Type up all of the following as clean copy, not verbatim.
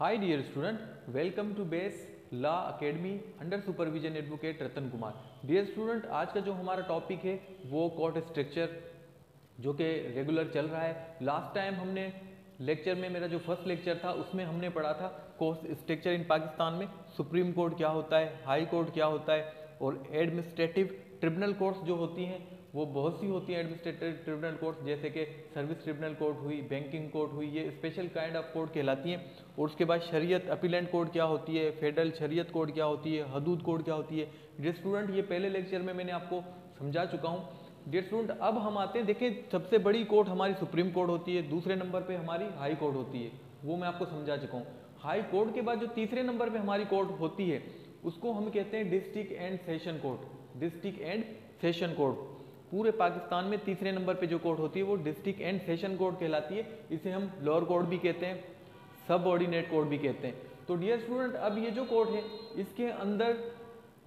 Hi dear student, welcome to base law academy under supervision advocate Ratan Kumar. Dear student, आज का जो हमारा topic है वो कोर्ट स्ट्रक्चर जो कि रेगुलर चल रहा है। लास्ट टाइम हमने लेक्चर में, मेरा जो फर्स्ट लेक्चर था उसमें हमने पढ़ा था कोर्ट स्ट्रक्चर इन पाकिस्तान में, सुप्रीम कोर्ट क्या होता है, हाई कोर्ट क्या होता है, और एडमिनिस्ट्रेटिव ट्रिब्यूनल कोर्ट्स जो होती हैं वो बहुत सी होती हैं। एडमिनिस्ट्रेटिव ट्रिब्यूनल कोर्ट जैसे कि सर्विस ट्रिब्यूनल कोर्ट हुई, बैंकिंग कोर्ट हुई, ये स्पेशल काइंड ऑफ कोर्ट कहलाती हैं। और उसके बाद शरीयत अपीलेंट कोर्ट क्या होती है, फेडरल शरीयत कोर्ट क्या होती है, हदूद कोर्ट क्या होती है। डियर स्टूडेंट, ये पहले लेक्चर में मैंने आपको समझा चुका हूँ। डियर स्टूडेंट, अब हम आते हैं, देखें सबसे बड़ी कोर्ट हमारी सुप्रीम कोर्ट होती है, दूसरे नंबर पे हमारी हाई कोर्ट होती है, वो मैं आपको समझा चुका हूँ। हाई कोर्ट के बाद जो तीसरे नंबर पे हमारी कोर्ट होती है उसको हम कहते हैं district and session court. District and session court पूरे पाकिस्तान में तीसरे नंबर पे जो कोर्ट होती है वो डिस्ट्रिक्ट एंड सेशन कोर्ट कहलाती है। इसे हम लोअर कोर्ट भी कहते हैं, सब ऑर्डिनेट कोर्ट भी कहते हैं। तो डियर स्टूडेंट, अब ये जो कोर्ट है इसके अंदर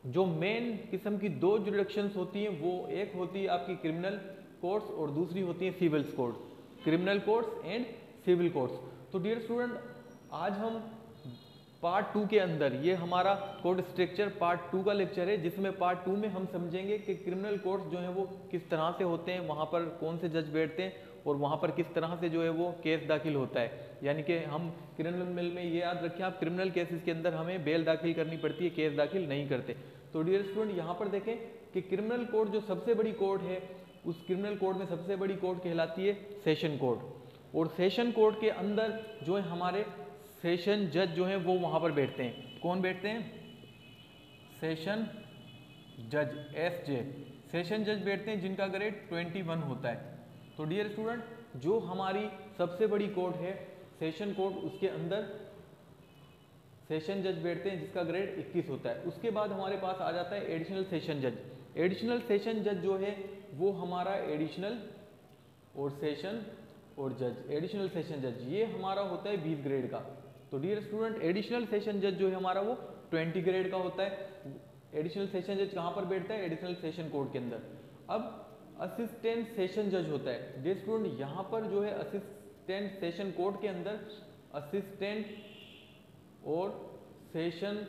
जो मेन किस्म की दो जुरिडिक्शंस होती हैं, वो एक होती है आपकी क्रिमिनल कोर्ट्स और दूसरी होती है civil courts, criminal courts and civil courts. तो डियर स्टूडेंट, आज हम पार्ट 2 के अंदर, ये हमारा कोर्ट स्ट्रक्चर पार्ट 2 का लेक्चर है, जिसमें पार्ट 2 में हम समझेंगे कि क्रिमिनल कोर्ट्स जो हैं वो किस तरह से होते हैं, वहाँ पर कौन से जज बैठते हैं और वहाँ पर किस तरह से जो है वो केस दाखिल होता है। यानी कि हम क्रिमिनल में ये याद रखें आप, क्रिमिनल केसेस के अंदर हमें बेल दाखिल करनी पड़ती है, केस दाखिल नहीं करते। तो डियर स्टूडेंट, यहाँ पर देखें कि क्रिमिनल कोर्ट जो सबसे बड़ी कोर्ट है, उस क्रिमिनल कोर्ट में सबसे बड़ी कोर्ट कहलाती है सेशन कोर्ट। और सेशन कोर्ट के अंदर जो है हमारे सेशन जज जो हैं वो वहाँ पर बैठते हैं। कौन बैठते हैं? सेशन जज, एसजे, सेशन जज बैठते हैं जिनका ग्रेड 21 होता है। तो डियर स्टूडेंट, जो हमारी सबसे बड़ी कोर्ट है सेशन कोर्ट, उसके अंदर सेशन जज बैठते हैं जिसका ग्रेड 21 होता है। उसके बाद हमारे पास आ जाता है एडिशनल सेशन जज। एडिशनल सेशन जज जो है वो हमारा एडिशनल और सेशन और जज, एडिशनल सेशन जज ये हमारा होता है 20 ग्रेड का। तो डियर स्टूडेंट, एडिशनल सेशन जज जो है हमारा वो 20 ग्रेड का होता है। एडिशनल सेशन जज कहाँ पर बैठता है? एडिशनल सेशन कोर्ट के अंदर। अब असिस्टेंट सेशन जज होता है। डियर स्टूडेंट, यहाँ पर जो है असिस्टेंट सेशन कोर्ट के अंदर असिस्टेंट और सेशन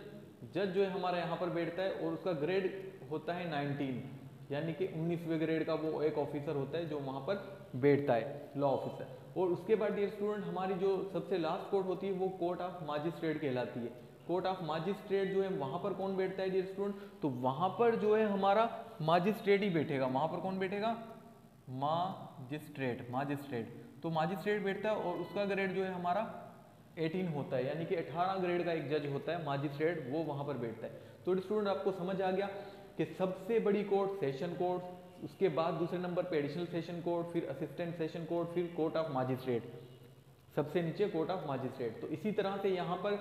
जज जो है हमारा यहाँ पर बैठता है और उसका ग्रेड होता है 19, यानी कि 19वें ग्रेड का वो एक ऑफिसर होता है जो वहाँ पर बैठता है, लॉ ऑफिसर। और उसके बाद डियर स्टूडेंट, हमारी जो सबसे लास्ट कोर्ट होती है वो कोर्ट ऑफ मजिस्ट्रेट कहलाती है। कोर्ट ऑफ मजिस्ट्रेट जो है वहाँ पर कौन बैठता है डियर स्टूडेंट? तो वहाँ पर जो है हमारा मजिस्ट्रेट ही बैठेगा। वहाँ पर कौन बैठेगा? Magistrate, magistrate. तो मजिस्ट्रेट बैठता है और उसका ग्रेड जो है हमारा 18 होता है, यानी कि 18 ग्रेड का एक जज होता है मजिस्ट्रेट, वो वहाँ पर बैठता है। तो स्टूडेंट, आपको समझ आ गया कि सबसे बड़ी कोर्ट सेशन कोर्ट, उसके बाद दूसरे नंबर पे एडिशनल सेशन कोर्ट, फिर असिस्टेंट सेशन कोर्ट, फिर कोर्ट ऑफ मजिस्ट्रेट, सबसे नीचे कोर्ट ऑफ मजिस्ट्रेट। तो इसी तरह से यहाँ पर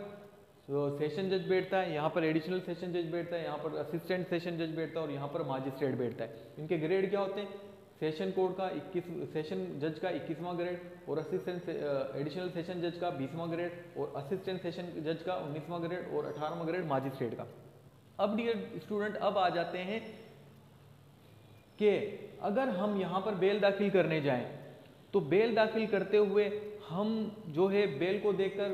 सेशन जज बैठता है, यहाँ पर एडिशनल सेशन जज बैठता है, यहाँ पर असिस्टेंट सेशन जज बैठता है और यहाँ पर मजिस्ट्रेट बैठता है। इनके ग्रेड क्या होते हैं? सेशन कोर्ट का 21, सेशन जज का 21वां ग्रेड और असिस्टेंट एडिशनल सेशन जज का 20वां ग्रेड और असिस्टेंट सेशन जज का 19वां ग्रेड और 18वां ग्रेड मजिस्ट्रेट का। अब डियर स्टूडेंट, अब आ जाते हैं कि अगर हम यहाँ पर बेल दाखिल करने जाएं तो बेल दाखिल करते हुए हम जो है बेल को देखकर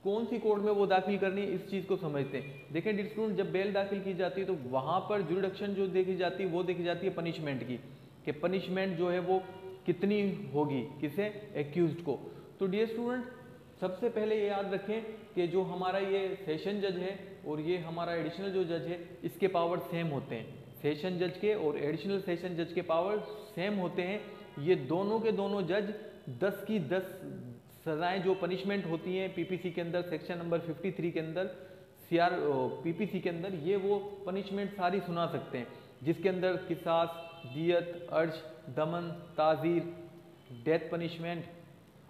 कौन सी कोर्ट में वो दाखिल करनी है इस चीज़ को समझते हैं। देखें डियर स्टूडेंट, जब बेल दाखिल की जाती है तो वहाँ पर जुरिडिक्शन जो देखी जाती है वो देखी जाती है पनिशमेंट की, कि पनिशमेंट जो है वो कितनी होगी, किसे? एक्यूज्ड को। तो डियर स्टूडेंट, सबसे पहले ये याद रखें कि जो हमारा ये सेशन जज है और ये हमारा एडिशनल जो जज है, इसके पावर सेम होते हैं। सेशन जज के और एडिशनल सेशन जज के पावर सेम होते हैं। ये दोनों के दोनों जज 10 की 10 सजाएं जो पनिशमेंट होती हैं पीपीसी के अंदर, सेक्शन नंबर 53 के अंदर, सीआर पीपीसी के अंदर, ये वो पनिशमेंट सारी सुना सकते हैं, जिसके अंदर किसास, दियत, अर्श, दमन, ताज़ीर, डेथ पनिशमेंट,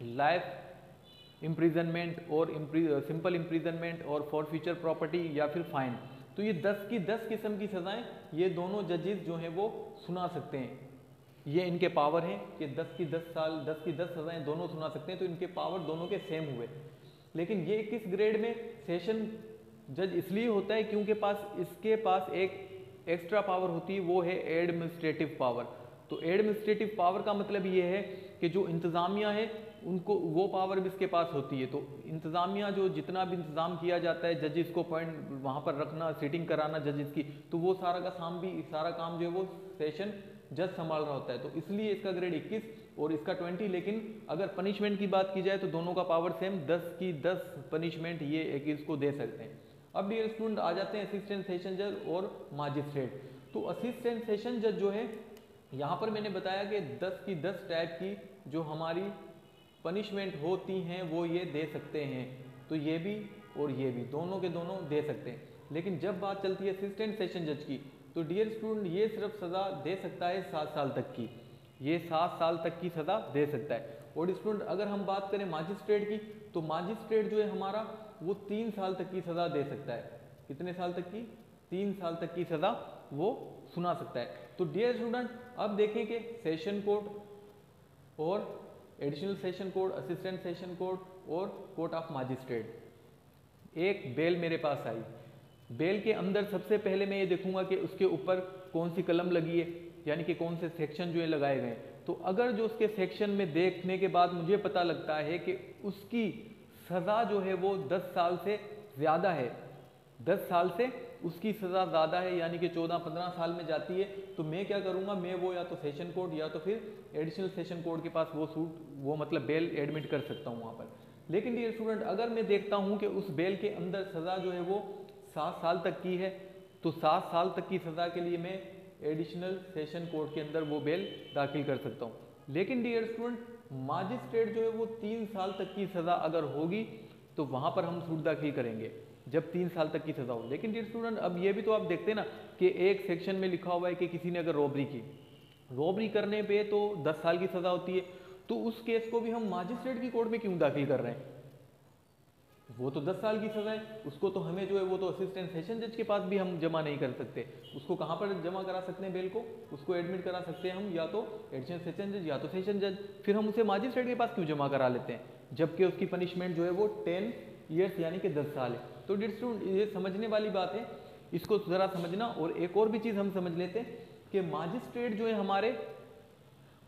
लाइफ इम्प्रिजनमेंट और सिंपल इम्प्रिजनमेंट और फॉरफीचर प्रॉपर्टी या फिर फाइन। तो ये 10 की 10 किस्म की सजाएं ये दोनों जजेस जो हैं वो सुना सकते हैं। ये इनके पावर हैं कि 10 की 10 साल, 10 की 10 सजाएं दोनों सुना सकते हैं। तो इनके पावर दोनों के सेम हुए। लेकिन ये किस ग्रेड में सेशन जज इसलिए होता है क्योंकि इसके पास एक एक्स्ट्रा पावर होती है, वो है एडमिनिस्ट्रेटिव पावर। तो एडमिनिस्ट्रेटिव पावर का मतलब ये है कि जो इंतज़ामिया है उनको वो पावर भी इसके पास होती है। तो इंतज़ामिया जो जितना भी इंतज़ाम किया जाता है, जजेस को पॉइंट वहाँ पर रखना, सीटिंग कराना जजेस की, तो वो सारा काम जो है वो सेशन जज संभाल रहा होता है। तो इसलिए इसका ग्रेड 21 और इसका 20। लेकिन अगर पनिशमेंट की बात की जाए तो दोनों का पावर सेम, 10 की 10 पनिशमेंट ये एक इसको दे सकते हैं। अब डियर स्टूडेंट आ जाते हैं असिस्टेंट सेशन जज और मजिस्ट्रेट। तो असिस्टेंट सेशन जज जो है, यहाँ पर मैंने बताया कि 10 की 10 टाइप की जो हमारी पनिशमेंट होती हैं वो ये दे सकते हैं। तो ये भी और ये भी दोनों के दोनों दे सकते हैं। लेकिन जब बात चलती है असिस्टेंट सेशन जज की, तो डियर स्टूडेंट ये सिर्फ सज़ा दे सकता है 7 साल तक की, ये 7 साल तक की सज़ा दे सकता है। और स्टूडेंट अगर हम बात करें मजिस्ट्रेट की, तो मजिस्ट्रेट जो है हमारा वो 3 साल तक की सज़ा दे सकता है। कितने साल तक की? 3 साल तक की सज़ा वो सुना सकता है। तो डियर स्टूडेंट अब देखें कि सेशन कोर्ट और additional session court, assistant session court और कोर्ट ऑफ मजिस्ट्रेट, एक बेल मेरे पास आई। बेल के अंदर सबसे पहले मैं ये देखूंगा कि उसके ऊपर कौन सी कलम लगी है, यानी कि कौन से सेक्शन जो है लगाए गए। तो अगर जो उसके सेक्शन में देखने के बाद मुझे पता लगता है कि उसकी सज़ा जो है वो 10 साल से ज़्यादा है, 10 साल से उसकी सज़ा ज़्यादा है, यानी कि 14-15 साल में जाती है, तो मैं क्या करूँगा, मैं वो या तो सेशन कोर्ट या तो फिर एडिशनल सेशन कोर्ट के पास वो मतलब बेल एडमिट कर सकता हूँ वहाँ पर। लेकिन डियर स्टूडेंट अगर मैं देखता हूँ कि उस बेल के अंदर सज़ा जो है वो 7 साल तक की है, तो 7 साल तक की सज़ा के लिए मैं एडिशनल सेशन कोर्ट के अंदर वो बेल दाखिल कर सकता हूँ। लेकिन डियर स्टूडेंट मजिस्ट्रेट जो है वो 3 साल तक की सज़ा अगर होगी तो वहाँ पर हम सूट दाखिल करेंगे जब 3 साल तक की सज़ा हो। लेकिन डियर स्टूडेंट अब ये भी तो आप देखते हैं ना कि एक सेक्शन में लिखा हुआ है कि किसी ने अगर रॉबरी करने पे तो 10 साल की सज़ा होती है, तो उस केस को भी हम मजिस्ट्रेट की कोर्ट में क्यों दाखिल कर रहे हैं? वो तो 10 साल की सज़ा है, उसको तो हमें जो है वो तो असिस्टेंट सेशन जज के पास भी हम जमा नहीं कर सकते। उसको कहाँ पर जमा करा सकते हैं बेल को? उसको एडमिट करा सकते हैं हम या तो एडिशनल सेशन जज या तो सेशन जज। फिर हम उसे मजिस्ट्रेट के पास क्यों जमा करा लेते हैं, जबकि उसकी पनिशमेंट जो है वो 10 ईयर्स यानी कि 10 साल है। तो डियर स्टूडेंट ये समझने वाली बात है, इसको ज़रा समझना। और एक और भी चीज़ हम समझ लेते हैं कि मजिस्ट्रेट जो है हमारे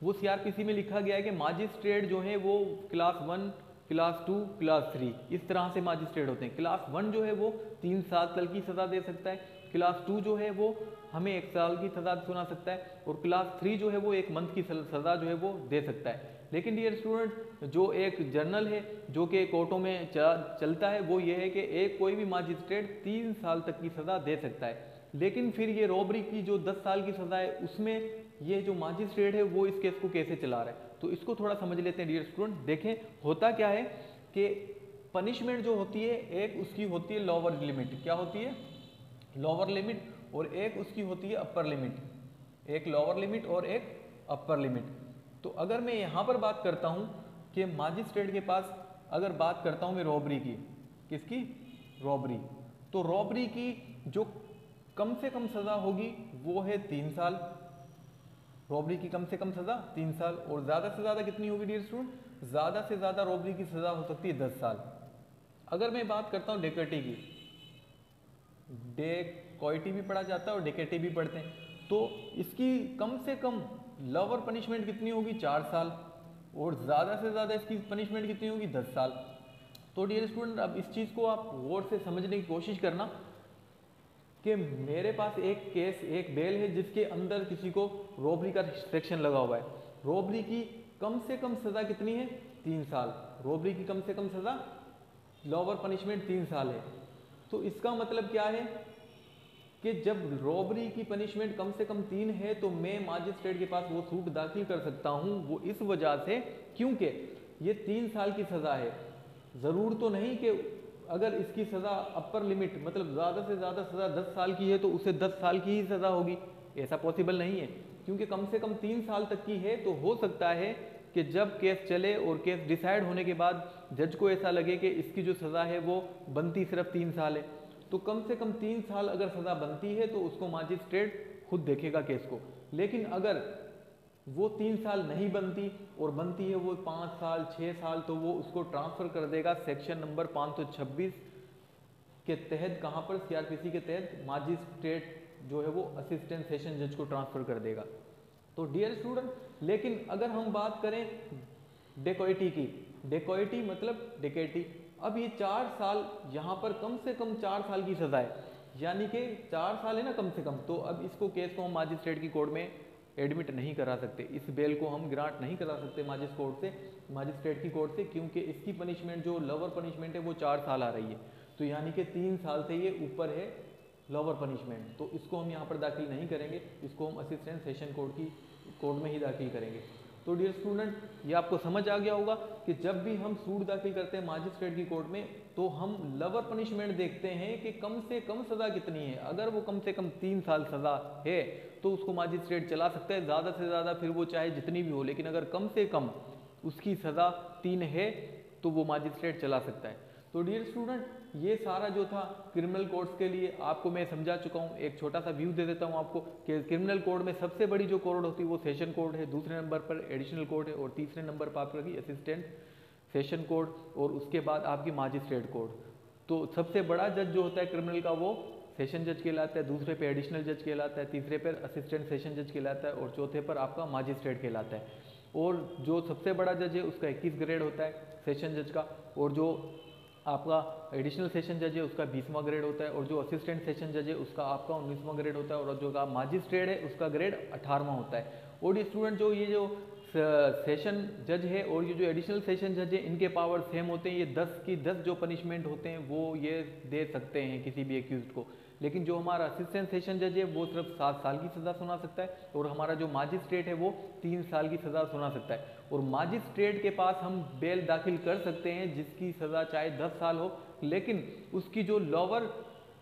वो सीआरपीसी में लिखा गया है कि मजिस्ट्रेट जो है वो क्लास 1, क्लास 2, क्लास 3 इस तरह से मजिस्ट्रेट होते हैं। क्लास 1 जो है वो 3 साल तक की सज़ा दे सकता है, क्लास 2 जो है वो हमें 1 साल की सज़ा सुना सकता है, और क्लास 3 जो है वो 1 मंथ की सज़ा जो है वो दे सकता है। लेकिन डियर स्टूडेंट जो एक जर्नल है जो कि कोर्टों में चलता है वो ये है कि एक कोई भी मजिस्ट्रेट 3 साल तक की सज़ा दे सकता है। लेकिन फिर ये रॉबरी की जो 10 साल की सज़ा है उसमें ये जो मजिस्ट्रेट है वो इस केस को कैसे चला रहा है, तो इसको थोड़ा समझ लेते हैं डियर स्टूडेंट। देखें होता क्या है कि पनिशमेंट जो होती है एक उसकी होती है लोअर लिमिट, क्या होती है? लोअर लिमिट, और एक उसकी होती है अपर लिमिट, एक लोअर लिमिट और एक अपर लिमिट। तो अगर मैं यहाँ पर बात करता हूँ कि मजिस्ट्रेट के पास अगर बात करता हूँ मैं रॉबरी की, किसकी? रॉबरी। तो रॉबरी की जो कम से कम सज़ा होगी वो है 3 साल, रॉबरी की कम से कम सज़ा 3 साल। और ज़्यादा से ज़्यादा कितनी होगी डियर स्टूडेंट? ज़्यादा से ज़्यादा रॉबरी की सज़ा हो सकती है 10 साल। अगर मैं बात करता हूँ डेकैती की, डेकॉइटी भी पढ़ा जाता है और डेकैती भी पढ़ते हैं, तो इसकी कम से कम लोअर पनिशमेंट कितनी होगी? 4 साल, और ज़्यादा से ज़्यादा इसकी पनिशमेंट कितनी होगी? 10 साल। तो डियर स्टूडेंट अब इस चीज़ को आप गौर से समझने की कोशिश करना कि मेरे पास एक केस, एक बेल है जिसके अंदर किसी को रॉबरी का सेक्शन लगा हुआ है। रॉबरी की कम से कम सज़ा कितनी है? 3 साल। रॉबरी की कम से कम सज़ा, लोअर पनिशमेंट 3 साल है। तो इसका मतलब क्या है कि जब रॉबरी की पनिशमेंट कम से कम 3 है तो मैं मजिस्ट्रेट के पास वो सूट दाखिल कर सकता हूँ। वो इस वजह से क्योंकि ये 3 साल की सज़ा है। ज़रूर तो नहीं कि अगर इसकी सज़ा अपर लिमिट मतलब ज़्यादा से ज़्यादा सज़ा 10 साल की है तो उसे 10 साल की ही सज़ा होगी, ऐसा पॉसिबल नहीं है। क्योंकि कम से कम 3 साल तक की है तो हो सकता है कि जब केस चले और केस डिसाइड होने के बाद जज को ऐसा लगे कि इसकी जो सज़ा है वो बनती सिर्फ 3 साल है, तो कम से कम 3 साल अगर सज़ा बनती है तो उसको मजिस्ट्रेट खुद देखेगा केस को। लेकिन अगर वो 3 साल नहीं बनती और बनती है वो 5 साल 6 साल, तो वो उसको ट्रांसफ़र कर देगा सेक्शन नंबर 526 के तहत। कहाँ पर? सीआरपीसी के तहत मजिस्ट्रेट जो है वो असिस्टेंट सेशन जज को ट्रांसफ़र कर देगा। तो डियर स्टूडेंट लेकिन अगर हम बात करें डेकोइटी की। डेकोइटी मतलब डेकेटी। अब ये 4 साल, यहाँ पर कम से कम 4 साल की सजा है, यानी कि 4 साल है ना कम से कम। तो अब इसको केस को हम मजिस्ट्रेट की कोर्ट में एडमिट नहीं करा सकते, इस बेल को हम ग्रांट नहीं करा सकते मजिस्ट्रेट की कोर्ट से, क्योंकि इसकी पनिशमेंट जो लोअर पनिशमेंट है वो 4 साल आ रही है। तो यानी कि 3 साल से ये ऊपर है लोअर पनिशमेंट, तो इसको हम यहाँ पर दाखिल नहीं करेंगे, इसको हम असिस्टेंट सेशन कोर्ट में ही दाखिल करेंगे। तो डियर स्टूडेंट, ये आपको समझ आ गया होगा कि जब भी हम सूट दाखिल करते हैं मजिस्ट्रेट की कोर्ट में, तो हम लोअर पनिशमेंट देखते हैं कि कम से कम सज़ा कितनी है। अगर वो कम से कम 3 साल सज़ा है तो उसको मजिस्ट्रेट चला सकता है, ज़्यादा से ज़्यादा फिर वो चाहे जितनी भी हो, लेकिन अगर कम से कम उसकी सज़ा 3 है तो वो मजिस्ट्रेट चला सकता है। तो डियर स्टूडेंट, ये सारा जो था क्रिमिनल कोड्स के लिए आपको मैं समझा चुका हूँ। एक छोटा सा व्यू दे देता हूँ आपको कि क्रिमिनल कोड में सबसे बड़ी जो कोड होती है वो सेशन कोड है, दूसरे नंबर पर एडिशनल कोड है, और तीसरे नंबर पर आपका असिस्टेंट सेशन कोड, और उसके बाद आपकी मजिस्ट्रेट कोड। तो सबसे बड़ा जज जो होता है क्रिमिनल का वो सेशन जज कहलाता है, दूसरे पे एडिशनल जज कहलाता है, तीसरे पर असिस्टेंट सेशन जज कहलाता है, और चौथे पर आपका मजिस्ट्रेट कहलाता है। और जो सबसे बड़ा जज है उसका 21 ग्रेड होता है सेशन जज का, और जो आपका एडिशनल सेशन जज है उसका 20वां ग्रेड होता है, और जो असिस्टेंट सेशन जज है उसका आपका 19वां ग्रेड होता है, और जो का मजिस्ट्रेट है उसका ग्रेड 18वां होता है। और ये स्टूडेंट जो ये जो सेशन जज है और ये जो एडिशनल सेशन जज है, इनके पावर सेम होते हैं। ये 10 की 10 जो पनिशमेंट होते हैं वो ये दे सकते हैं किसी भी एक्यूज्ड को, लेकिन जो हमारा असिस्टेंट सेशन जज है वो सिर्फ 7 साल की सज़ा सुना सकता है, और हमारा जो मजिस्ट्रेट है वो 3 साल की सज़ा सुना सकता है। और मजिस्ट्रेट के पास हम बेल दाखिल कर सकते हैं जिसकी सज़ा चाहे 10 साल हो, लेकिन उसकी जो लोअर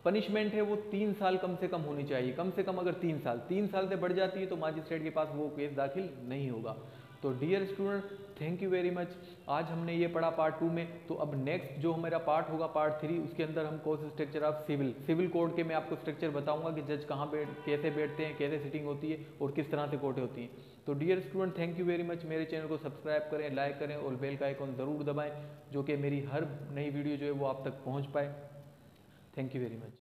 पनिशमेंट है वो 3 साल कम से कम होनी चाहिए। कम से कम अगर 3 साल से बढ़ जाती है तो मजिस्ट्रेट के पास वो केस दाखिल नहीं होगा। तो dear student, thank you very much. आज हमने ये पढ़ा पार्ट 2 में। तो अब नेक्स्ट जो मेरा पार्ट होगा पार्ट 3, उसके अंदर हम course structure of civil code के मैं आपको स्ट्रक्चर बताऊंगा कि जज कहाँ कैसे बैठते हैं, कैसे सिटिंग होती है और किस तरह से कोर्टें होती हैं। तो dear student, thank you very much. मेरे चैनल को सब्सक्राइब करें, लाइक करें और बेल का आइकॉन ज़रूर दबाएं, जो कि मेरी हर नई वीडियो जो है वो आप तक पहुँच पाए। Thank you very much.